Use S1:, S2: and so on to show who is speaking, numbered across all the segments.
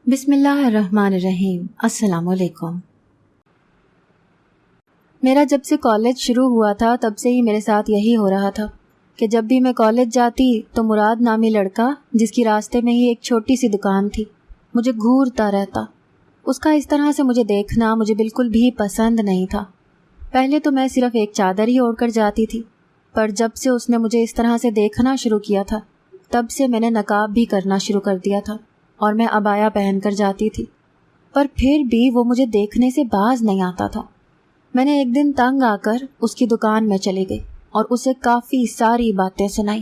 S1: بسم اللہ الرحمن الرحیم۔ السلام علیکم۔ میرا جب سے کالج شروع ہوا تھا تب سے ہی میرے ساتھ یہی ہو رہا تھا کہ جب بھی میں کالج جاتی تو مراد نامی لڑکا، جس کی راستے میں ہی ایک چھوٹی سی دکان تھی، مجھے گھورتا رہتا۔ اس کا اس طرح سے مجھے دیکھنا مجھے بالکل بھی پسند نہیں تھا۔ پہلے تو میں صرف ایک چادر ہی اوڑھ کر جاتی تھی، پر جب سے اس نے مجھے اس طرح سے دیکھنا شروع کیا تھا تب سے میں نے نقاب بھی کرنا شروع کر دیا تھا اور میں عبایا پہن کر جاتی تھی، پر پھر بھی وہ مجھے دیکھنے سے باز نہیں آتا تھا۔ میں نے ایک دن تنگ آ کر اس کی دکان میں چلی گئی اور اسے کافی ساری باتیں سنائی۔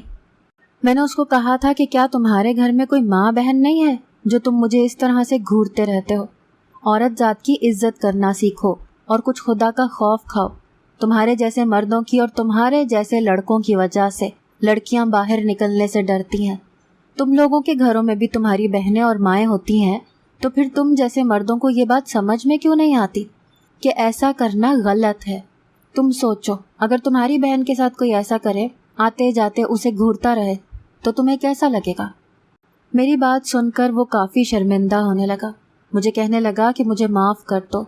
S1: میں نے اس کو کہا تھا کہ کیا تمہارے گھر میں کوئی ماں بہن نہیں ہے جو تم مجھے اس طرح سے گھورتے رہتے ہو؟ عورت ذات کی عزت کرنا سیکھو اور کچھ خدا کا خوف کھاؤ۔ تمہارے جیسے مردوں کی اور تمہارے جیسے لڑکوں کی وجہ سے لڑکیاں باہر نکلنے سے ڈرتی ہیں۔ تم لوگوں کے گھروں میں بھی تمہاری بہنیں اور مائیں ہوتی ہیں، تو پھر تم جیسے مردوں کو یہ بات سمجھ میں کیوں نہیں آتی کہ ایسا کرنا غلط ہے؟ تم سوچو، اگر تمہاری بہن کے ساتھ کوئی ایسا کرے، آتے جاتے اسے گھورتا رہے، تو تمہیں کیسا لگے گا؟ میری بات سن کر وہ کافی شرمندہ ہونے لگا۔ مجھے کہنے لگا کہ مجھے معاف کر دو،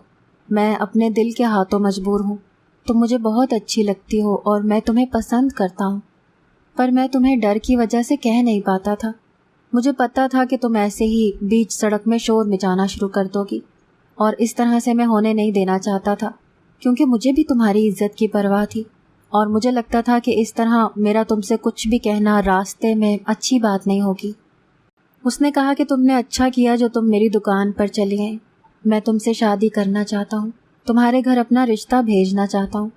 S1: میں اپنے دل کے ہاتھوں مجبور ہوں۔ تم مجھے بہت اچھی لگتی ہو اور میں تمہیں پسند کرتا ہوں، پر میں تمہیں ڈر کی وجہ سے کہہ نہیں پاتا تھا۔ مجھے پتا تھا کہ تم ایسے ہی بیچ سڑک میں شور مچانا شروع کر دو گی، اور اس طرح سے میں ہونے نہیں دینا چاہتا تھا، کیونکہ مجھے بھی تمہاری عزت کی پرواہ تھی، اور مجھے لگتا تھا کہ اس طرح میرا تم سے کچھ بھی کہنا راستے میں اچھی بات نہیں ہوگی۔ اس نے کہا کہ تم نے اچھا کیا جو تم میری دکان پر چلی گئیں۔ میں تم سے شادی کرنا چاہتا ہوں، تمہارے گھر اپنا رشتہ بھیجنا چاہتا ہوں۔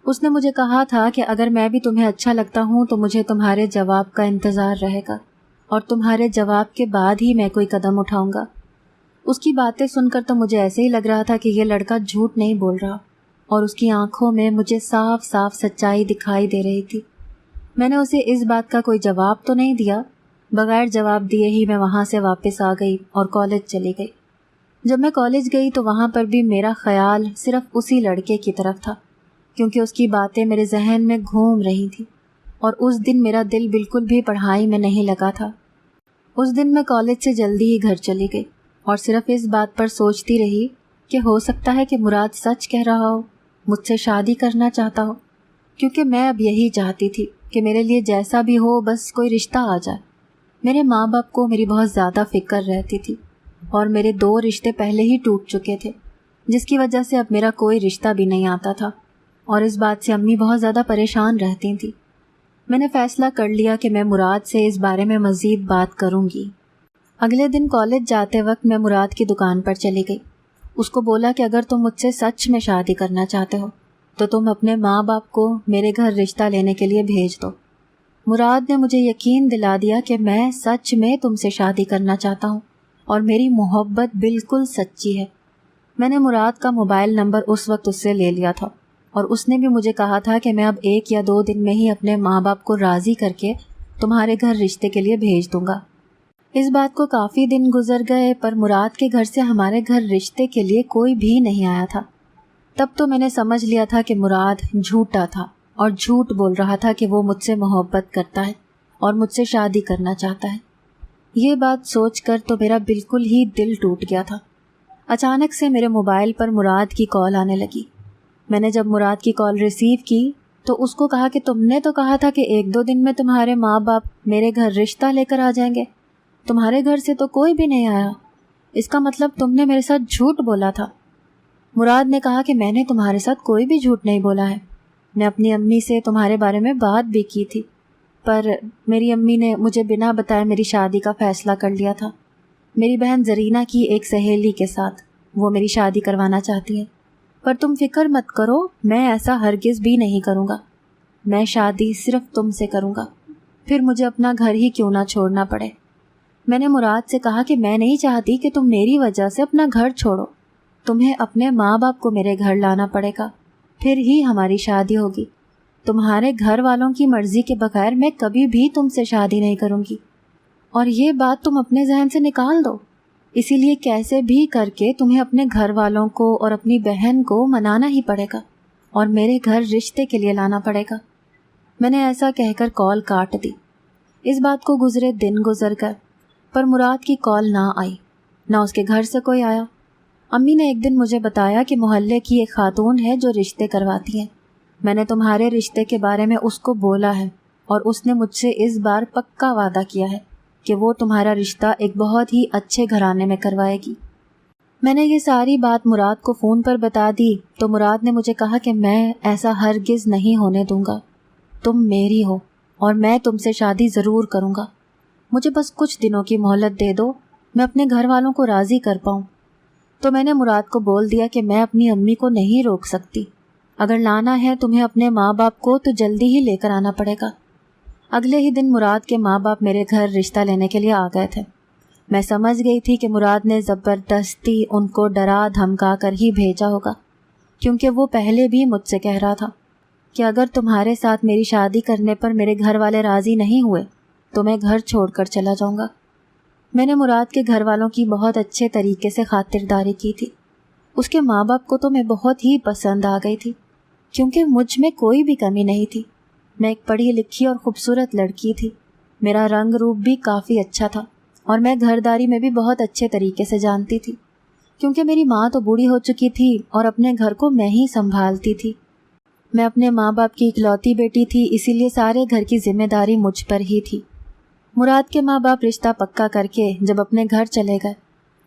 S1: اس نے مجھے کہا تھا کہ اگر میں بھی تمہیں اچھا لگتا ہوں تو مجھے تمہارے جواب کا انتظار رہے گا، اور تمہارے جواب کے بعد ہی میں کوئی قدم اٹھاؤں گا۔ اس کی باتیں سن کر تو مجھے ایسے ہی لگ رہا تھا کہ یہ لڑکا جھوٹ نہیں بول رہا، اور اس کی آنکھوں میں مجھے صاف صاف سچائی دکھائی دے رہی تھی۔ میں نے اسے اس بات کا کوئی جواب تو نہیں دیا۔ بغیر جواب دیے ہی میں وہاں سے واپس آ گئی اور کالج چلی گئی۔ جب میں کالج گئی تو وہاں پر بھی میرا خیال صرف اسی لڑکے کی طرف تھا، کیونکہ اس کی باتیں میرے ذہن میں گھوم رہی تھیں، اور اس دن میرا دل بالکل بھی پڑھائی میں نہیں لگا تھا۔ اس دن میں کالج سے جلدی ہی گھر چلی گئی اور صرف اس بات پر سوچتی رہی کہ ہو سکتا ہے کہ مراد سچ کہہ رہا ہو، مجھ سے شادی کرنا چاہتا ہو، کیونکہ میں اب یہی چاہتی تھی کہ میرے لیے جیسا بھی ہو بس کوئی رشتہ آ جائے۔ میرے ماں باپ کو میری بہت زیادہ فکر رہتی تھی، اور میرے 2 رشتے پہلے ہی ٹوٹ چکے تھے، جس کی وجہ سے اب میرا کوئی رشتہ بھی نہیں آتا تھا، اور اس بات سے امی بہت زیادہ پریشان رہتی تھیں۔ میں نے فیصلہ کر لیا کہ میں مراد سے اس بارے میں مزید بات کروں گی۔ اگلے دن کالج جاتے وقت میں مراد کی دکان پر چلی گئی۔ اس کو بولا کہ اگر تم مجھ سے سچ میں شادی کرنا چاہتے ہو تو تم اپنے ماں باپ کو میرے گھر رشتہ لینے کے لیے بھیج دو۔ مراد نے مجھے یقین دلا دیا کہ میں سچ میں تم سے شادی کرنا چاہتا ہوں، اور میری محبت بالکل سچی ہے۔ میں نے مراد کا موبائل نمبر اس وقت اس سے لے لیا تھا، اور اس نے بھی مجھے کہا تھا کہ میں اب 1 یا 2 دن میں ہی اپنے ماں باپ کو راضی کر کے تمہارے گھر رشتے کے لیے بھیج دوں گا۔ اس بات کو کافی دن گزر گئے، پر مراد کے گھر سے ہمارے گھر رشتے کے لیے کوئی بھی نہیں آیا تھا۔ تب تو میں نے سمجھ لیا تھا کہ مراد جھوٹا تھا، اور جھوٹ بول رہا تھا کہ وہ مجھ سے محبت کرتا ہے اور مجھ سے شادی کرنا چاہتا ہے۔ یہ بات سوچ کر تو میرا بالکل ہی دل ٹوٹ گیا تھا۔ اچانک سے میرے موبائل پر مراد کی کال آنے لگی۔ میں نے جب مراد کی کال ریسیو کی تو اس کو کہا کہ تم نے تو کہا تھا کہ 1-2 دن میں تمہارے ماں باپ میرے گھر رشتہ لے کر آ جائیں گے، تمہارے گھر سے تو کوئی بھی نہیں آیا، اس کا مطلب تم نے میرے ساتھ جھوٹ بولا تھا۔ مراد نے کہا کہ میں نے تمہارے ساتھ کوئی بھی جھوٹ نہیں بولا ہے، میں اپنی امی سے تمہارے بارے میں بات بھی کی تھی، پر میری امی نے مجھے بنا بتائے میری شادی کا فیصلہ کر لیا تھا، میری بہن زرینہ کی ایک سہیلی کے ساتھ، وہ میری شادی کروانا چاہتی ہیں، پر تم فکر مت کرو، میں ایسا ہرگز بھی نہیں کروں گا، میں شادی صرف تم سے کروں گا، پھر مجھے اپنا گھر ہی کیوں نہ چھوڑنا پڑے۔ میں نے مراد سے کہا کہ میں نہیں چاہتی کہ تم میری وجہ سے اپنا گھر چھوڑو، تمہیں اپنے ماں باپ کو میرے گھر لانا پڑے گا، پھر ہی ہماری شادی ہوگی، تمہارے گھر والوں کی مرضی کے بغیر میں کبھی بھی تم سے شادی نہیں کروں گی، اور یہ بات تم اپنے ذہن سے نکال دو، اسی لیے کیسے بھی کر کے تمہیں اپنے گھر والوں کو اور اپنی بہن کو منانا ہی پڑے گا اور میرے گھر رشتے کے لیے لانا پڑے گا۔ میں نے ایسا کہہ کر کال کاٹ دی۔ اس بات کو گزرے دن گزر گئے، پر مراد کی کال نہ آئی۔ نہ اس کے گھر سے کوئی آیا۔ امی نے ایک دن مجھے بتایا کہ محلے کی ایک خاتون ہے جو رشتے کرواتی ہیں۔ میں نے تمہارے رشتے کے بارے میں اس کو بولا ہے اور اس نے مجھ سے اس بار پکا وعدہ کیا ہے کہ وہ تمہارا رشتہ ایک بہت ہی اچھے گھرانے میں کروائے گی۔ میں نے یہ ساری بات مراد کو فون پر بتا دی تو مراد نے مجھے کہا کہ میں ایسا ہرگز نہیں ہونے دوں گا، تم میری ہو اور میں تم سے شادی ضرور کروں گا، مجھے بس کچھ دنوں کی مہلت دے دو، میں اپنے گھر والوں کو راضی کر پاؤں۔ تو میں نے مراد کو بول دیا کہ میں اپنی امی کو نہیں روک سکتی، اگر لانا ہے تمہیں اپنے ماں باپ کو تو جلدی ہی لے کر آنا پڑے گا۔ اگلے ہی دن مراد کے ماں باپ میرے گھر رشتہ لینے کے لیے آ گئے تھے۔ میں سمجھ گئی تھی کہ مراد نے زبردستی ان کو ڈرا دھمکا کر ہی بھیجا ہوگا، کیونکہ وہ پہلے بھی مجھ سے کہہ رہا تھا کہ اگر تمہارے ساتھ میری شادی کرنے پر میرے گھر والے راضی نہیں ہوئے تو میں گھر چھوڑ کر چلا جاؤں گا۔ میں نے مراد کے گھر والوں کی بہت اچھے طریقے سے خاطرداری کی تھی۔ اس کے ماں باپ کو تو میں بہت ہی پسند آ گئی تھی، کیونکہ مجھ میں کوئی بھی کمی نہیں تھی۔ میں ایک پڑھی لکھی اور خوبصورت لڑکی تھی، میرا رنگ روپ بھی کافی اچھا تھا اور میں گھرداری میں بھی بہت اچھے طریقے سے جانتی تھی، کیونکہ میری ماں تو بوڑھی ہو چکی تھی اور اپنے گھر کو میں ہی سنبھالتی تھی۔ میں اپنے ماں باپ کی اکلوتی بیٹی تھی، اسی لیے سارے گھر کی ذمہ داری مجھ پر ہی تھی۔ مراد کے ماں باپ رشتہ پکا کر کے جب اپنے گھر چلے گئے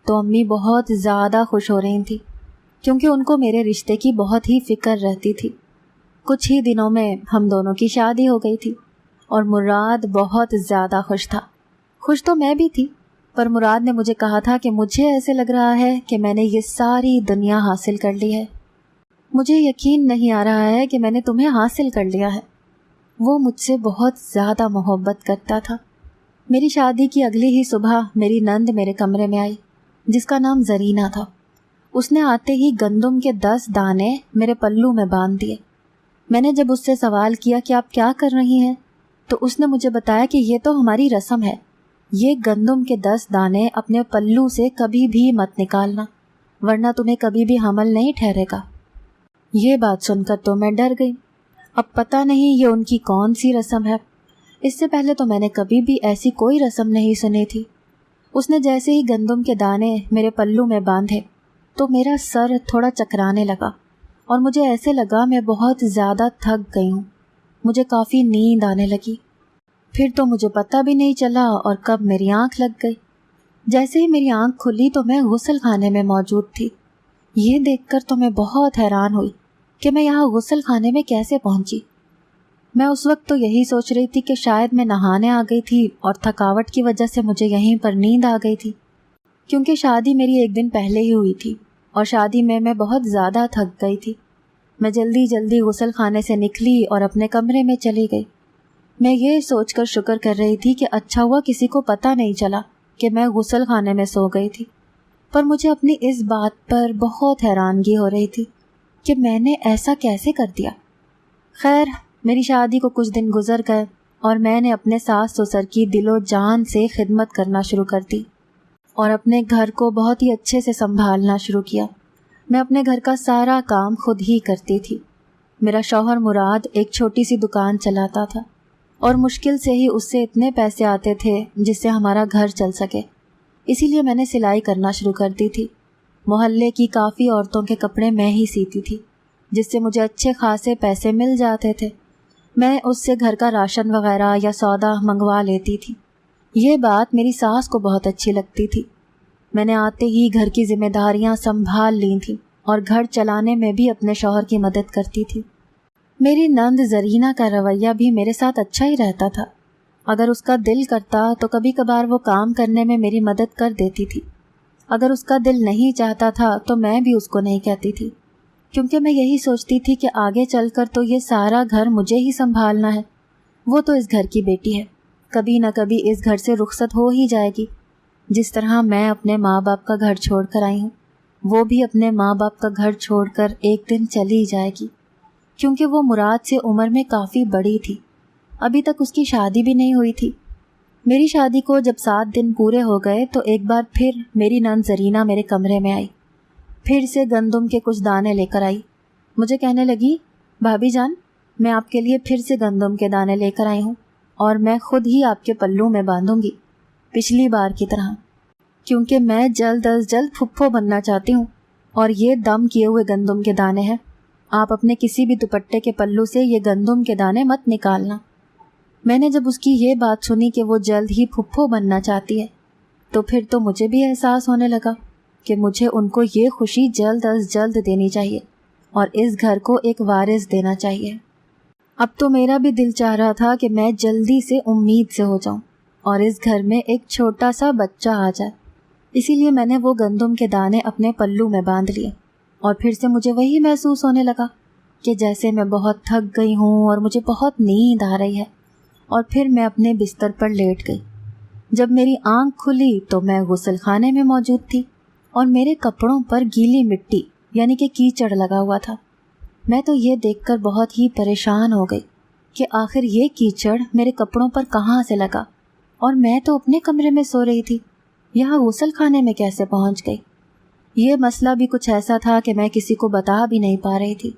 S1: تو امی بہت زیادہ خوش ہو رہی تھیں، کیونکہ ان کو میرے رشتے کی بہت ہی فکر رہتی تھی۔ کچھ ہی دنوں میں ہم دونوں کی شادی ہو گئی تھی اور مراد بہت زیادہ خوش تھا۔ خوش تو میں بھی تھی، پر مراد نے مجھے کہا تھا کہ مجھے ایسے لگ رہا ہے کہ میں نے یہ ساری دنیا حاصل کر لی ہے، مجھے یقین نہیں آ رہا ہے کہ میں نے تمہیں حاصل کر لیا ہے۔ وہ مجھ سے بہت زیادہ محبت کرتا تھا۔ میری شادی کی اگلی ہی صبح میری نند میرے کمرے میں آئی، جس کا نام زرینہ تھا۔ اس نے آتے ہی گندم کے 10 دانے میرے پلو میں باندھ دیے۔ میں نے جب اس سے سوال کیا کہ آپ کیا کر رہی ہیں تو اس نے مجھے بتایا کہ یہ تو ہماری رسم ہے، یہ گندم کے 10 دانے اپنے پلو سے کبھی بھی مت نکالنا، ورنہ تمہیں کبھی بھی حمل نہیں ٹھہرے گا۔ یہ بات سن کر تو میں ڈر گئی۔ اب پتہ نہیں یہ ان کی کون سی رسم ہے، اس سے پہلے تو میں نے کبھی بھی ایسی کوئی رسم نہیں سنی تھی۔ اس نے جیسے ہی گندم کے دانے میرے پلو میں باندھے تو میرا سر تھوڑا چکرانے لگا اور مجھے ایسے لگا میں بہت زیادہ تھک گئی ہوں، مجھے کافی نیند آنے لگی۔ پھر تو مجھے پتہ بھی نہیں چلا اور کب میری آنکھ لگ گئی۔ جیسے ہی میری آنکھ کھلی تو میں غسل خانے میں موجود تھی۔ یہ دیکھ کر تو میں بہت حیران ہوئی کہ میں یہاں غسل خانے میں کیسے پہنچی۔ میں اس وقت تو یہی سوچ رہی تھی کہ شاید میں نہانے آ گئی تھی اور تھکاوٹ کی وجہ سے مجھے یہیں پر نیند آ گئی تھی، کیونکہ شادی میری ایک دن پہلے ہی ہوئی تھی اور شادی میں بہت زیادہ تھک گئی تھی۔ میں جلدی جلدی غسل خانے سے نکلی اور اپنے کمرے میں چلی گئی۔ میں یہ سوچ کر شکر کر رہی تھی کہ اچھا ہوا کسی کو پتہ نہیں چلا کہ میں غسل خانے میں سو گئی تھی، پر مجھے اپنی اس بات پر بہت حیرانگی ہو رہی تھی کہ میں نے ایسا کیسے کر دیا۔ خیر، میری شادی کو کچھ دن گزر گئے اور میں نے اپنے ساس سسر کی دل و جان سے خدمت کرنا شروع کر دی اور اپنے گھر کو بہت ہی اچھے سے سنبھالنا شروع کیا۔ میں اپنے گھر کا سارا کام خود ہی کرتی تھی۔ میرا شوہر مراد ایک چھوٹی سی دکان چلاتا تھا اور مشکل سے ہی اس سے اتنے پیسے آتے تھے جس سے ہمارا گھر چل سکے، اسی لیے میں نے سلائی کرنا شروع کر دی تھی۔ محلے کی کافی عورتوں کے کپڑے میں ہی سیتی تھی، جس سے مجھے اچھے خاصے پیسے مل جاتے تھے۔ میں اس سے گھر کا راشن وغیرہ یا سودا منگوا لیتی تھی۔ یہ بات میری ساس کو بہت اچھی لگتی تھی۔ میں نے آتے ہی گھر کی ذمہ داریاں سنبھال لی تھیں اور گھر چلانے میں بھی اپنے شوہر کی مدد کرتی تھی۔ میری نند زرینہ کا رویہ بھی میرے ساتھ اچھا ہی رہتا تھا۔ اگر اس کا دل کرتا تو کبھی کبھار وہ کام کرنے میں میری مدد کر دیتی تھی۔ اگر اس کا دل نہیں چاہتا تھا تو میں بھی اس کو نہیں کہتی تھی، کیونکہ میں یہی سوچتی تھی کہ آگے چل کر تو یہ سارا گھر مجھے ہی سنبھالنا ہے۔ وہ تو اس گھر کی بیٹی ہے، کبھی نہ کبھی اس گھر سے رخصت ہو ہی جائے گی۔ جس طرح میں اپنے ماں باپ کا گھر چھوڑ کر آئی ہوں، وہ بھی اپنے ماں باپ کا گھر چھوڑ کر ایک دن چلی جائے گی، کیونکہ وہ مراد سے عمر میں کافی بڑی تھی۔ ابھی تک اس کی شادی بھی نہیں ہوئی تھی۔ میری شادی کو جب 7 دن پورے ہو گئے تو ایک بار پھر میری نند زرینہ میرے کمرے میں آئی، پھر سے گندم کے کچھ دانے لے کر آئی۔ مجھے کہنے لگی، بھابھی جان، میں آپ کے لیے پھر سے گندم کے دانے لے کر آئی ہوں اور میں خود ہی آپ کے پلوں میں باندھوں گی، پچھلی بار کی طرح۔ کیونکہ میں جلد از جلد پھپھو بننا چاہتی ہوں، اور یہ دم کیے ہوئے گندم کے دانے ہیں۔ آپ اپنے کسی بھی دوپٹے کے پلو سے یہ گندم کے دانے مت نکالنا۔ میں نے جب اس کی یہ بات سنی کہ وہ جلد ہی پھپھو بننا چاہتی ہے، تو پھر تو مجھے بھی احساس ہونے لگا کہ مجھے ان کو یہ خوشی جلد از جلد دینی چاہیے اور اس گھر کو ایک وارث دینا چاہیے۔ اب تو میرا بھی دل چاہ رہا تھا کہ میں جلدی سے امید سے ہو جاؤں اور اس گھر میں ایک چھوٹا سا بچہ آ جائے۔ اسی لیے میں نے وہ گندم کے دانے اپنے پلو میں باندھ لیے، اور پھر سے مجھے وہی محسوس ہونے لگا کہ جیسے میں بہت تھک گئی ہوں اور مجھے بہت نیند آ رہی ہے، اور پھر میں اپنے بستر پر لیٹ گئی۔ جب میری آنکھ کھلی تو میں غسل خانے میں موجود تھی، اور میرے کپڑوں پر گیلی مٹی یعنی کہ کیچڑ لگا ہوا تھا۔ میں تو یہ دیکھ کر بہت ہی پریشان ہو گئی کہ آخر یہ کیچڑ میرے کپڑوں پر کہاں سے لگا، اور میں تو اپنے کمرے میں سو رہی تھی، یہاں غسل خانے میں کیسے پہنچ گئی؟ یہ مسئلہ بھی کچھ ایسا تھا کہ میں کسی کو بتا بھی نہیں پا رہی تھی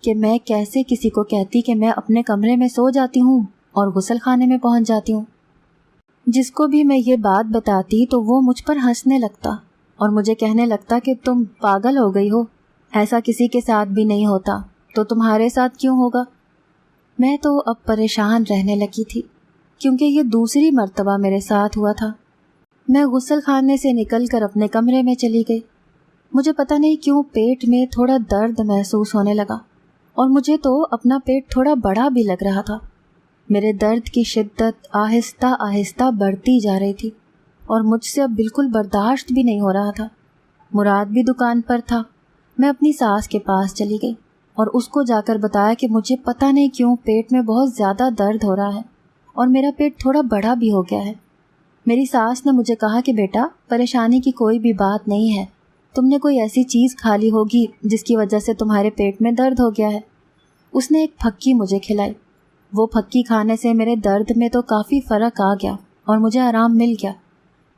S1: کہ میں کیسے کسی کو کہتی کہ میں اپنے کمرے میں سو جاتی ہوں اور غسل خانے میں پہنچ جاتی ہوں۔ جس کو بھی میں یہ بات بتاتی تو وہ مجھ پر ہنسنے لگتا اور مجھے کہنے لگتا کہ تم پاگل ہو گئی ہو، ایسا کسی کے ساتھ بھی نہیں ہوتا تو تمہارے ساتھ کیوں ہوگا؟ میں تو اب پریشان رہنے لگی تھی کیونکہ یہ دوسری مرتبہ میرے ساتھ ہوا تھا۔ میں غسل خانے سے نکل کر اپنے کمرے میں چلی گئی۔ مجھے پتہ نہیں کیوں پیٹ میں تھوڑا درد محسوس ہونے لگا، اور مجھے تو اپنا پیٹ تھوڑا بڑا بھی لگ رہا تھا۔ میرے درد کی شدت آہستہ آہستہ بڑھتی جا رہی تھی اور مجھ سے اب بالکل برداشت بھی نہیں ہو رہا تھا۔ مراد بھی دکان پر تھا۔ میں اپنی ساس کے پاس چلی گئی اور اس کو جا کر بتایا کہ مجھے پتہ نہیں کیوں پیٹ میں بہت زیادہ درد ہو رہا ہے اور میرا پیٹ تھوڑا بڑا بھی ہو گیا ہے۔ میری ساس نے مجھے کہا کہ بیٹا، پریشانی کی کوئی بھی بات نہیں ہے، تم نے کوئی ایسی چیز کھا لی ہوگی جس کی وجہ سے تمہارے پیٹ میں درد ہو گیا ہے۔ اس نے ایک پھکی مجھے کھلائی۔ وہ پھکی کھانے سے میرے درد میں تو کافی فرق آ گیا اور مجھے آرام مل گیا،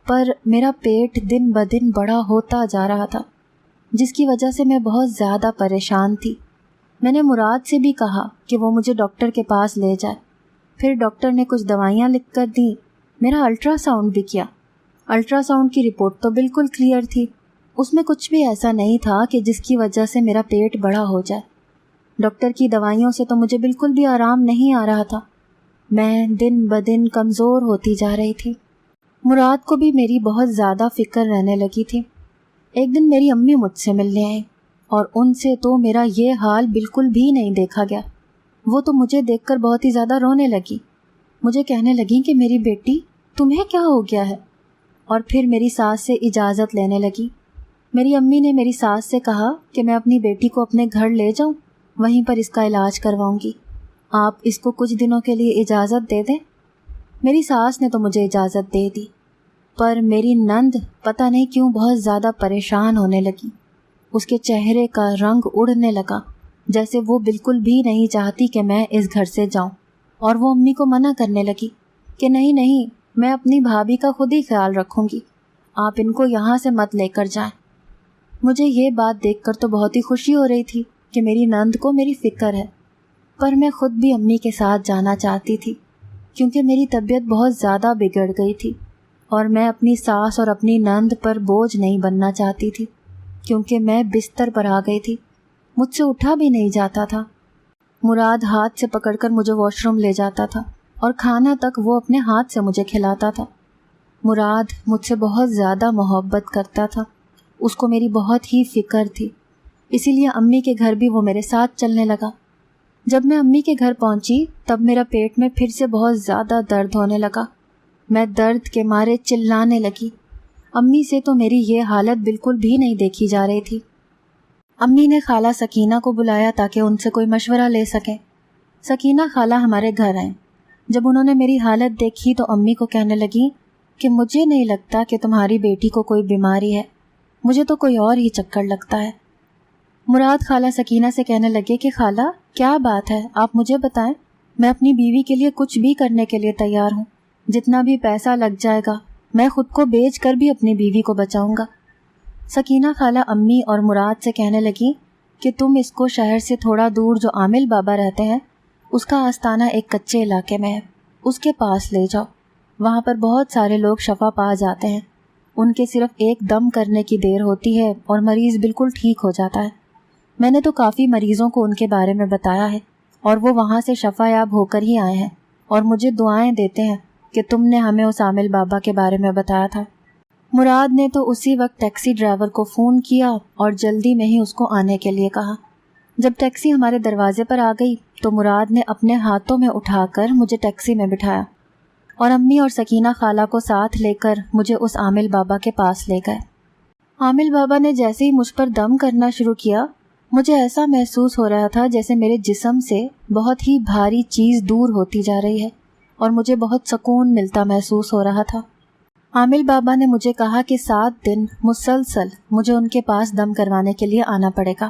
S1: پر میرا پیٹ دن بدن بڑا ہوتا جا رہا تھا، جس کی وجہ سے میں بہت زیادہ پریشان تھی۔ میں نے مراد سے بھی کہا کہ وہ مجھے ڈاکٹر کے پاس لے جائے۔ پھر ڈاکٹر نے کچھ دوائیاں لکھ کر دیں۔ میرا الٹرا ساؤنڈ بھی کیا۔ الٹرا ساؤنڈ کی رپورٹ تو بالکل کلیئر تھی، اس میں کچھ بھی ایسا نہیں تھا کہ جس کی وجہ سے میرا پیٹ بڑا ہو جائے۔ ڈاکٹر کی دوائیوں سے تو مجھے بالکل بھی آرام نہیں آ رہا تھا۔ میں دن بدن کمزور ہوتی جا رہی تھی۔ مراد کو بھی میری بہت زیادہ فکر رہنے لگی تھی۔ ایک دن میری امی مجھ سے ملنے آئیں اور ان سے تو میرا یہ حال بالکل بھی نہیں دیکھا گیا۔ وہ تو مجھے دیکھ کر بہت ہی زیادہ رونے لگی۔ مجھے کہنے لگیں کہ میری بیٹی، تمہیں کیا ہو گیا ہے؟ اور پھر میری ساس سے اجازت لینے لگی۔ میری امی نے میری ساس سے کہا کہ میں اپنی بیٹی کو اپنے گھر لے جاؤں، وہیں پر اس کا علاج کرواؤں گی، آپ اس کو کچھ دنوں کے لیے اجازت دے دیں۔ میری ساس نے تو مجھے اجازت دے دی، پر میری نند پتہ نہیں کیوں بہت زیادہ پریشان ہونے لگی۔ اس کے چہرے کا رنگ اڑنے لگا، جیسے وہ بالکل بھی نہیں چاہتی کہ میں اس گھر سے جاؤں، اور وہ امی کو منع کرنے لگی کہ نہیں نہیں، میں اپنی بھابھی کا خود ہی خیال رکھوں گی، آپ ان کو یہاں سے مت لے کر جائیں۔ مجھے یہ بات دیکھ کر تو بہت ہی خوشی ہو رہی تھی کہ میری نند کو میری فکر ہے، پر میں خود بھی امی کے ساتھ جانا چاہتی تھی کیونکہ میری طبیعت بہت زیادہ بگڑ گئی تھی، اور میں اپنی ساس اور اپنی نند پر بوجھ نہیں بننا چاہتی تھی کیونکہ میں بستر پر آ گئی تھی، مجھ سے اٹھا بھی نہیں جاتا تھا۔ مراد ہاتھ سے پکڑ کر مجھے واش روم لے جاتا تھا اور کھانا تک وہ اپنے ہاتھ سے مجھے کھلاتا تھا۔ مراد مجھ سے بہت زیادہ محبت کرتا تھا، اس کو میری بہت ہی فکر تھی، اسی لیے امی کے گھر بھی وہ میرے ساتھ چلنے لگا۔ جب میں امی کے گھر پہنچی تب میرا پیٹ میں پھر سے بہت زیادہ درد ہونے لگا۔ میں درد کے مارے چلانے لگی۔ امی سے تو میری یہ حالت بالکل بھی نہیں دیکھی جا رہی تھی۔ امی نے خالہ سکینہ کو بلایا تاکہ ان سے کوئی مشورہ لے سکیں۔ سکینہ خالہ ہمارے گھر آئیں۔ جب انہوں نے میری حالت دیکھی تو امی کو کہنے لگی کہ مجھے نہیں لگتا کہ تمہاری بیٹی کو کوئی بیماری ہے، مجھے تو کوئی اور ہی چکر لگتا ہے۔ مراد خالہ سکینہ سے کہنے لگے کہ خالہ کیا بات ہے، آپ مجھے بتائیں، میں اپنی بیوی کے لیے کچھ بھی کرنے کے لیے تیار ہوں، جتنا بھی پیسہ لگ جائے گا میں خود کو بیچ کر بھی اپنی بیوی کو بچاؤں گا۔ سکینہ خالہ امی اور مراد سے کہنے لگی کہ تم اس کو شہر سے تھوڑا دور جو عامل بابا رہتے ہیں، اس کا آستانہ ایک کچے علاقے میں ہے، اس کے پاس لے جاؤ، وہاں پر بہت سارے لوگ شفا پا جاتے ہیں، ان کے صرف ایک دم کرنے کی دیر ہوتی ہے اور مریض بالکل ٹھیک ہو جاتا ہے۔ میں نے تو کافی مریضوں کو ان کے بارے میں بتایا ہے اور وہ وہاں سے شفا یاب ہو کر ہی آئے ہیں اور مجھے دعائیں دیتے ہیں کہ تم نے ہمیں اس عامل بابا کے بارے میں بتایا تھا۔ مراد نے تو اسی وقت ٹیکسی ڈرائیور کو فون کیا اور جلدی میں ہی اس کو آنے کے لیے کہا۔ جب ٹیکسی ہمارے دروازے پر آ گئی تو مراد نے اپنے ہاتھوں میں اٹھا کر مجھے ٹیکسی میں بٹھایا اور امی اور سکینہ خالہ کو ساتھ لے کر مجھے اس عامل بابا کے پاس لے گئے۔ عامل بابا نے جیسے ہی مجھ پر دم کرنا شروع کیا، مجھے ایسا محسوس ہو رہا تھا جیسے میرے جسم سے بہت ہی بھاری چیز دور ہوتی جا رہی ہے اور مجھے بہت سکون ملتا محسوس ہو رہا تھا۔ عامل بابا نے مجھے کہا کہ 7 دن مسلسل مجھے ان کے پاس دم کروانے کے لیے آنا پڑے گا۔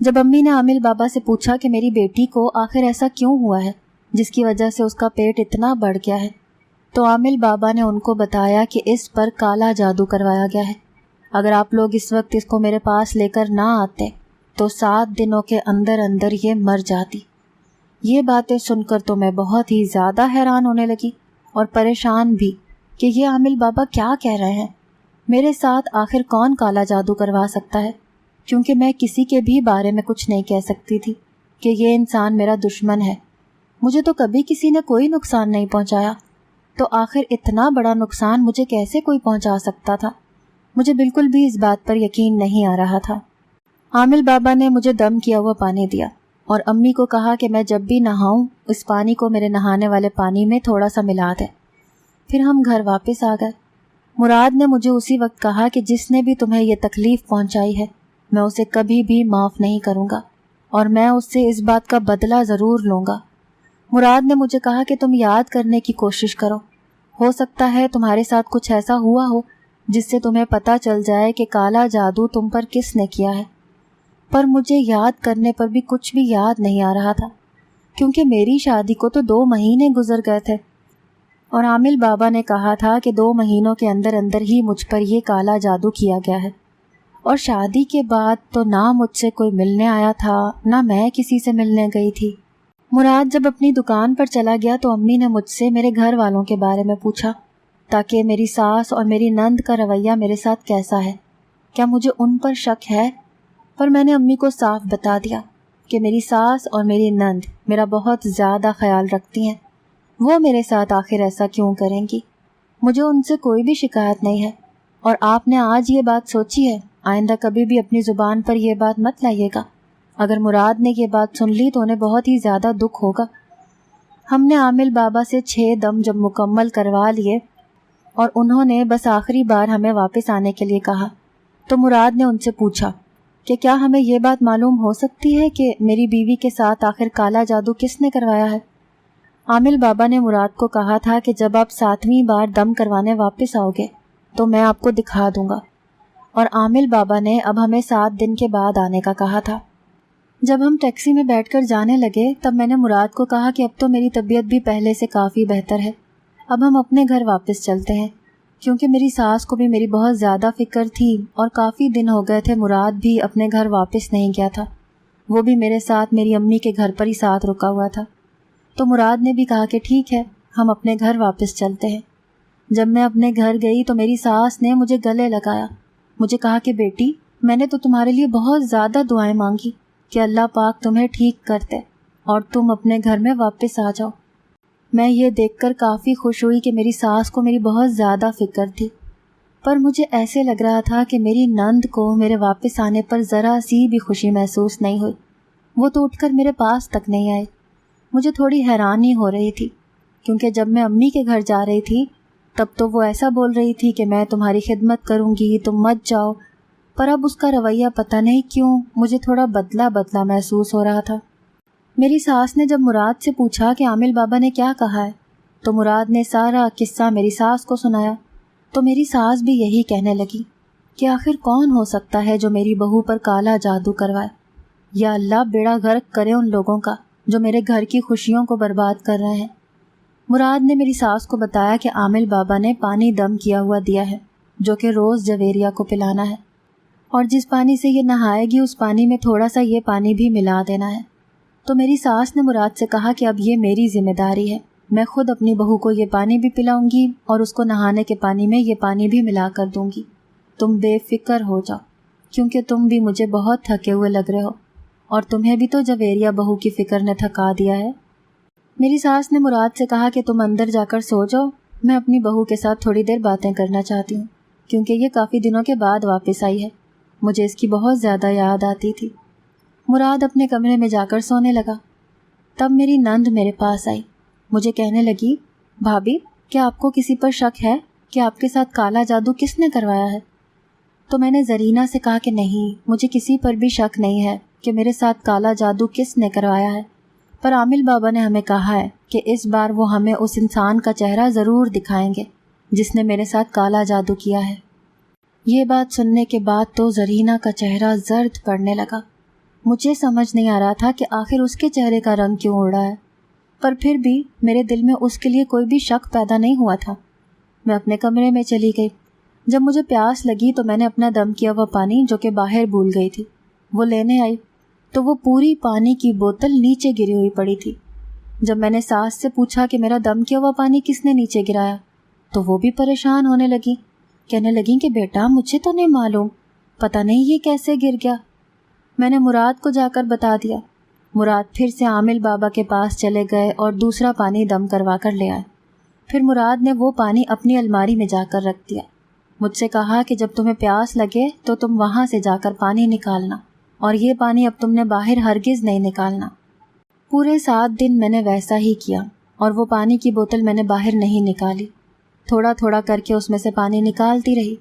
S1: جب امی نے عامل بابا سے پوچھا کہ میری بیٹی کو آخر ایسا کیوں ہوا ہے جس کی وجہ سے اس کا پیٹ اتنا بڑھ گیا ہے، تو عامل بابا نے ان کو بتایا کہ اس پر کالا جادو کروایا گیا ہے۔ اگر آپ لوگ اس وقت اس کو میرے پاس لے کر نہ آتے تو 7 دنوں کے اندر اندر یہ مر جاتی۔ یہ باتیں سن کر تو میں بہت ہی زیادہ حیران ہونے لگی اور پریشان بھی کہ یہ عامل بابا کیا کہہ رہے ہیں۔ میرے ساتھ آخر کون کالا جادو کروا سکتا ہے، کیونکہ میں کسی کے بھی بارے میں کچھ نہیں کہہ سکتی تھی کہ یہ انسان میرا دشمن ہے۔ مجھے تو کبھی کسی نے کوئی نقصان نہیں پہنچایا، تو آخر اتنا بڑا نقصان مجھے کیسے کوئی پہنچا سکتا تھا؟ مجھے بالکل بھی اس بات پر یقین نہیں آ رہا تھا۔ عامل بابا نے مجھے دم کیا ہوا پانی دیا اور امی کو کہا کہ میں جب بھی نہاؤں اس پانی کو میرے نہانے والے پانی میں تھوڑا سا ملا دے۔ پھر ہم گھر واپس آ گئے۔ مراد نے مجھے اسی وقت کہا کہ جس نے بھی تمہیں یہ تکلیف پہنچائی ہے میں اسے کبھی بھی معاف نہیں کروں گا اور میں اس سے اس بات کا بدلہ ضرور لوں گا۔ مراد نے مجھے کہا کہ تم یاد کرنے کی کوشش کرو، ہو سکتا ہے تمہارے ساتھ کچھ ایسا ہوا ہو جس سے تمہیں پتہ چل جائے کہ کالا جادو تم پر کس نے کیا ہے۔ پر مجھے یاد کرنے پر بھی کچھ بھی یاد نہیں آ رہا تھا، کیونکہ میری شادی کو تو 2 مہینے گزر گئے تھے اور عامل بابا نے کہا تھا کہ 2 مہینوں کے اندر اندر ہی مجھ پر یہ کالا جادو کیا گیا ہے۔ اور شادی کے بعد تو نہ مجھ سے کوئی ملنے آیا تھا نہ میں کسی سے ملنے گئی تھی۔ مراد جب اپنی دکان پر چلا گیا تو امی نے مجھ سے میرے گھر والوں کے بارے میں پوچھا تاکہ میری ساس اور میری نند کا رویہ میرے ساتھ کیسا ہے، کیا مجھے ان پر شک ہے؟ پر میں نے امی کو صاف بتا دیا کہ میری ساس اور میری نند میرا بہت زیادہ خیال رکھتی ہیں، وہ میرے ساتھ آخر ایسا کیوں کریں گی؟ مجھے ان سے کوئی بھی شکایت نہیں ہے۔ اور آپ نے آج یہ بات سوچی ہے، آئندہ کبھی بھی اپنی زبان پر یہ بات مت لائیے گا۔ اگر مراد نے یہ بات سن لی تو انہیں بہت ہی زیادہ دکھ ہوگا۔ ہم نے عامل بابا سے 6 دم جب مکمل کروا لیے اور انہوں نے بس آخری بار ہمیں واپس آنے کے لیے کہا تو مراد نے ان سے پوچھا کہ کیا ہمیں یہ بات معلوم ہو سکتی ہے کہ میری بیوی کے ساتھ آخر کالا جادو کس نے کروایا ہے؟ عامل بابا نے مراد کو کہا تھا کہ جب آپ 7ویں بار دم کروانے واپس آؤ گے تو میں آپ کو دکھا دوں گا، اور عامل بابا نے اب ہمیں 7 دن کے بعد آنے کا کہا تھا۔ جب ہم ٹیکسی میں بیٹھ کر جانے لگے تب میں نے مراد کو کہا کہ اب تو میری طبیعت بھی پہلے سے کافی بہتر ہے، اب ہم اپنے گھر واپس چلتے ہیں، کیونکہ میری ساس کو بھی میری بہت زیادہ فکر تھی اور کافی دن ہو گئے تھے مراد بھی اپنے گھر واپس نہیں گیا تھا، وہ بھی میرے ساتھ میری امی کے گھر پر ہی ساتھ رکا ہوا تھا۔ تو مراد نے بھی کہا کہ ٹھیک ہے، ہم اپنے گھر واپس چلتے ہیں۔ جب میں اپنے گھر گئی تو میری ساس نے مجھے گلے لگایا، مجھے کہا کہ بیٹی میں نے تو تمہارے لیے بہت زیادہ دعائیں مانگی کہ اللہ پاک تمہیں ٹھیک کرتے اور تم اپنے گھر میں واپس آ جاؤ۔ میں یہ دیکھ کر کافی خوش ہوئی کہ میری ساس کو میری بہت زیادہ فکر تھی، پر مجھے ایسے لگ رہا تھا کہ میری نند کو میرے واپس آنے پر ذرا سی بھی خوشی محسوس نہیں ہوئی۔ وہ تو اٹھ کر میرے پاس تک نہیں آئے۔ مجھے تھوڑی حیرانی ہو رہی تھی، کیونکہ جب میں امی کے گھر جا رہی تھی تب تو وہ ایسا بول رہی تھی کہ میں تمہاری خدمت کروں گی، تم مت جاؤ، پر اب اس کا رویہ پتہ نہیں کیوں مجھے تھوڑا بدلا بدلا محسوس ہو رہا تھا۔ میری ساس نے جب مراد سے پوچھا کہ عامل بابا نے کیا کہا ہے تو مراد نے سارا قصہ میری ساس کو سنایا، تو میری ساس بھی یہی کہنے لگی کہ آخر کون ہو سکتا ہے جو میری بہو پر کالا جادو کروائے؟ یا اللہ بیڑا غرق کرے ان لوگوں کا جو میرے گھر کی خوشیوں کو برباد کر رہے ہیں۔ مراد نے میری ساس کو بتایا کہ عامل بابا نے پانی دم کیا ہوا دیا ہے جو کہ روز جویریہ کو پلانا ہے، اور جس پانی سے یہ نہائے گی اس پانی میں تھوڑا سا یہ پانی بھی ملا دینا ہے۔ تو میری ساس نے مراد سے کہا کہ اب یہ میری ذمہ داری ہے، میں خود اپنی بہو کو یہ پانی بھی پلاؤں گی اور اس کو نہانے کے پانی میں یہ پانی بھی ملا کر دوں گی. تم بے فکر ہو جاؤ کیونکہ تم بھی مجھے بہت تھکے ہوئے لگ رہے ہو اور تمہیں بھی تو جویریہ بہو کی فکر نے تھکا دیا ہے. میری ساس نے مراد سے کہا کہ تم اندر جا کر سو جاؤ، میں اپنی بہو کے ساتھ تھوڑی دیر باتیں کرنا چاہتی ہوں کیونکہ یہ کافی دنوں کے بعد واپس آئی ہے. مجھے اس کی بہت زیادہ یاد آتی تھی. مراد اپنے کمرے میں جا کر سونے لگا. تب میری نند میرے پاس آئی. مجھے کہنے لگی، بھابھی کیا آپ کو کسی پر شک ہے کہ آپ کے ساتھ کالا جادو کس نے کروایا ہے؟ تو میں نے زرینہ سے کہا کہ نہیں، مجھے کسی پر بھی شک نہیں ہے کہ میرے ساتھ کالا جادو کس نے کروایا ہے، پر عامل بابا نے ہمیں کہا ہے کہ اس بار وہ ہمیں اس انسان کا چہرہ ضرور دکھائیں گے جس نے میرے ساتھ کالا جادو کیا ہے. یہ بات سننے کے بعد تو زرینہ کا چہرہ زرد پڑنے لگا. مجھے سمجھ نہیں آ رہا تھا کہ آخر اس کے چہرے کا رنگ کیوں اڑ رہا ہے، پر پھر بھی میرے دل میں اس کے لیے کوئی بھی شک پیدا نہیں ہوا تھا. میں اپنے کمرے میں چلی گئی. جب مجھے پیاس لگی تو میں نے اپنا دم کیا ہوا پانی جو کہ باہر بھول گئی تھی وہ لینے آئی تو وہ پوری پانی کی بوتل نیچے گری ہوئی پڑی تھی. جب میں نے ساس سے پوچھا کہ میرا دم کیا ہوا پانی کس نے نیچے گرایا تو وہ بھی پریشان ہونے لگی. کہنے لگیں کہ بیٹا مجھے تو نہیں معلوم، پتہ نہیں یہ کیسے گر گیا. میں نے مراد کو جا کر بتا دیا. مراد پھر سے عامل بابا کے پاس چلے گئے اور دوسرا پانی دم کروا کر لے آئے. پھر مراد نے وہ پانی اپنی الماری میں جا کر رکھ دیا. مجھ سے کہا کہ جب تمہیں پیاس لگے تو تم وہاں سے جا کر پانی نکالنا، اور یہ پانی اب تم نے باہر ہرگز نہیں نکالنا. پورے 7 دن میں نے ویسا ہی کیا اور وہ پانی کی بوتل میں نے باہر نہیں نکالی. تھوڑا تھوڑا کر کے اس میں سے پانی نکالتی رہی.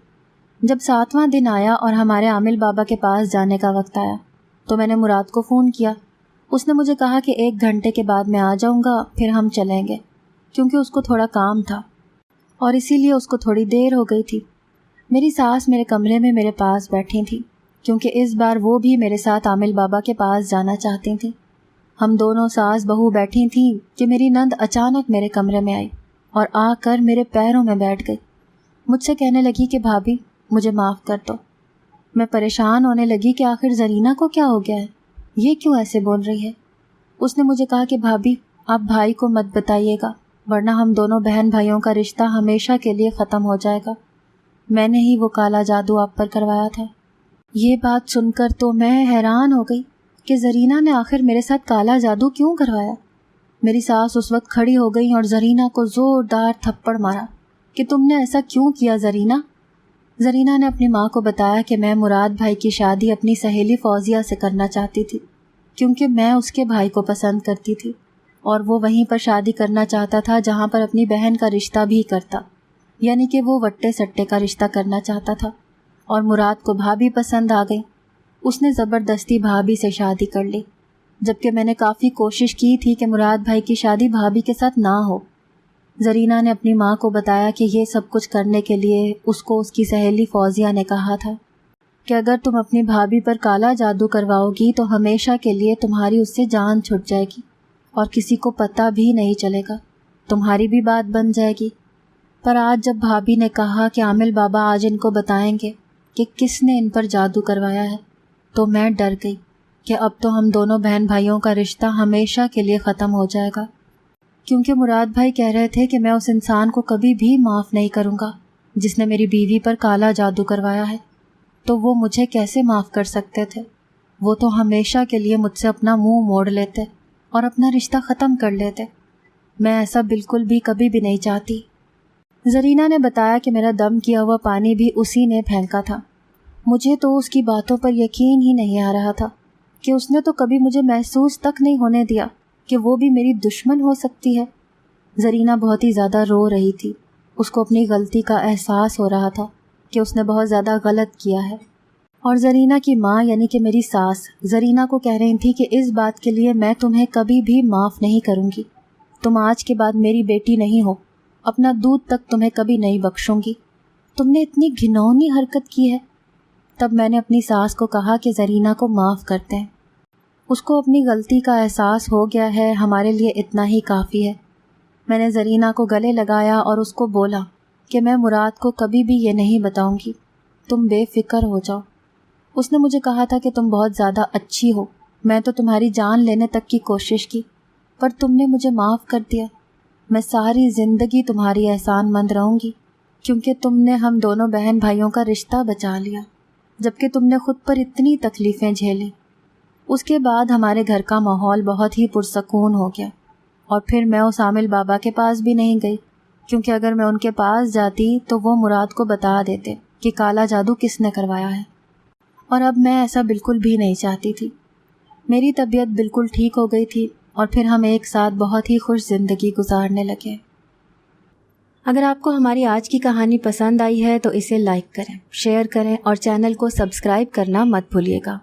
S1: جب 7واں دن آیا اور ہمارے عامل بابا کے پاس جانے کا وقت آیا تو میں نے مراد کو فون کیا. اس نے مجھے کہا کہ 1 گھنٹے کے بعد میں آ جاؤں گا، پھر ہم چلیں گے، کیونکہ اس کو تھوڑا کام تھا اور اسی لیے اس کو تھوڑی دیر ہو گئی تھی. میری ساس میرے کمرے میں میرے پاس بیٹھی تھی کیونکہ اس بار وہ بھی میرے ساتھ عامل بابا کے پاس جانا چاہتی تھیں. ہم دونوں ساس بہو بیٹھی تھیں کہ میری نند اچانک میرے کمرے میں آئی اور آ کر میرے پیروں میں بیٹھ گئی. مجھ سے کہنے لگی کہ بھابھی مجھے معاف کر دو. میں پریشان ہونے لگی کہ آخر زرینہ کو کیا ہو گیا ہے، یہ کیوں ایسے بول رہی ہے. اس نے مجھے کہا کہ بھابھی آپ بھائی کو مت بتائیے گا ورنہ ہم دونوں بہن بھائیوں کا رشتہ ہمیشہ کے لیے ختم ہو جائے گا. میں نے ہی وہ کالا جادو آپ پر کروایا تھا. یہ بات سن کر تو میں حیران ہو گئی کہ زرینہ نے آخر میرے ساتھ کالا جادو کیوں کروایا. میری ساس اس وقت کھڑی ہو گئی اور زرینہ کو زوردار تھپڑ مارا کہ تم نے ایسا کیوں کیا زرینہ. زرینہ نے اپنی ماں کو بتایا کہ میں مراد بھائی کی شادی اپنی سہیلی فوزیہ سے کرنا چاہتی تھی کیونکہ میں اس کے بھائی کو پسند کرتی تھی اور وہ وہیں پر شادی کرنا چاہتا تھا جہاں پر اپنی بہن کا رشتہ بھی کرتا، یعنی کہ وہ وٹے سٹے کا رشتہ کرنا چاہتا تھا. اور مراد کو بھابھی پسند آ گئی. اس نے زبردستی بھابھی سے شادی کر لی، جبکہ میں نے کافی کوشش کی تھی کہ مراد بھائی کی شادی بھابھی کے ساتھ نہ ہو. زرینہ نے اپنی ماں کو بتایا کہ یہ سب کچھ کرنے کے لیے اس کو اس کی سہیلی فوزیہ نے کہا تھا کہ اگر تم اپنی بھابھی پر کالا جادو کرواؤ گی تو ہمیشہ کے لیے تمہاری اس سے جان چھٹ جائے گی اور کسی کو پتہ بھی نہیں چلے گا، تمہاری بھی بات بن جائے گی. پر آج جب بھابھی نے کہا کہ عامل بابا آج ان کو بتائیں گے کہ کس نے ان پر جادو کروایا ہے تو میں ڈر گئی کہ اب تو ہم دونوں بہن بھائیوں کا رشتہ ہمیشہ کے لیے ختم ہو جائے گا، کیونکہ مراد بھائی کہہ رہے تھے کہ میں اس انسان کو کبھی بھی معاف نہیں کروں گا جس نے میری بیوی پر کالا جادو کروایا ہے. تو وہ مجھے کیسے معاف کر سکتے تھے؟ وہ تو ہمیشہ کے لیے مجھ سے اپنا منہ موڑ لیتے اور اپنا رشتہ ختم کر لیتے. میں ایسا بالکل بھی کبھی بھی نہیں چاہتی. زرینہ نے بتایا کہ میرا دم کیا ہوا پانی بھی اسی نے پھینکا تھا. مجھے تو اس کی باتوں پر یقین ہی نہیں آ رہا تھا کہ اس نے تو کبھی مجھے محسوس تک نہیں ہونے دیا کہ وہ بھی میری دشمن ہو سکتی ہے. زرینہ بہت ہی زیادہ رو رہی تھی. اس کو اپنی غلطی کا احساس ہو رہا تھا کہ اس نے بہت زیادہ غلط کیا ہے. اور زرینہ کی ماں یعنی کہ میری ساس زرینہ کو کہہ رہی تھی کہ اس بات کے لیے میں تمہیں کبھی بھی معاف نہیں کروں گی. تم آج کے بعد میری بیٹی نہیں ہو، اپنا دودھ تک تمہیں کبھی نہیں بخشوں گی. تم نے اتنی گھنونی حرکت کی ہے. تب میں نے اپنی ساس کو کہا کہ زرینہ کو معاف کرتے ہیں، اس کو اپنی غلطی کا احساس ہو گیا ہے، ہمارے لیے اتنا ہی کافی ہے. میں نے زرینہ کو گلے لگایا اور اس کو بولا کہ میں مراد کو کبھی بھی یہ نہیں بتاؤں گی، تم بے فکر ہو جاؤ. اس نے مجھے کہا تھا کہ تم بہت زیادہ اچھی ہو، میں تو تمہاری جان لینے تک کی کوشش کی پر تم نے مجھے معاف کر دیا. میں ساری زندگی تمہاری احسان مند رہوں گی، کیونکہ تم نے ہم دونوں بہن بھائیوں کا رشتہ بچا لیا، جبکہ تم نے خود پر اتنی تکلیفیں جھیلیں۔ اس کے بعد ہمارے گھر کا ماحول بہت ہی پرسکون ہو گیا، اور پھر میں اس عامل بابا کے پاس بھی نہیں گئی، کیونکہ اگر میں ان کے پاس جاتی تو وہ مراد کو بتا دیتے کہ کالا جادو کس نے کروایا ہے، اور اب میں ایسا بالکل بھی نہیں چاہتی تھی۔ میری طبیعت بالکل ٹھیک ہو گئی تھی، اور پھر ہم ایک ساتھ بہت ہی خوش زندگی گزارنے لگے۔ اگر آپ کو ہماری آج کی کہانی پسند آئی ہے تو اسے لائک کریں، شیئر کریں اور چینل کو سبسکرائب کرنا مت بھولیے گا۔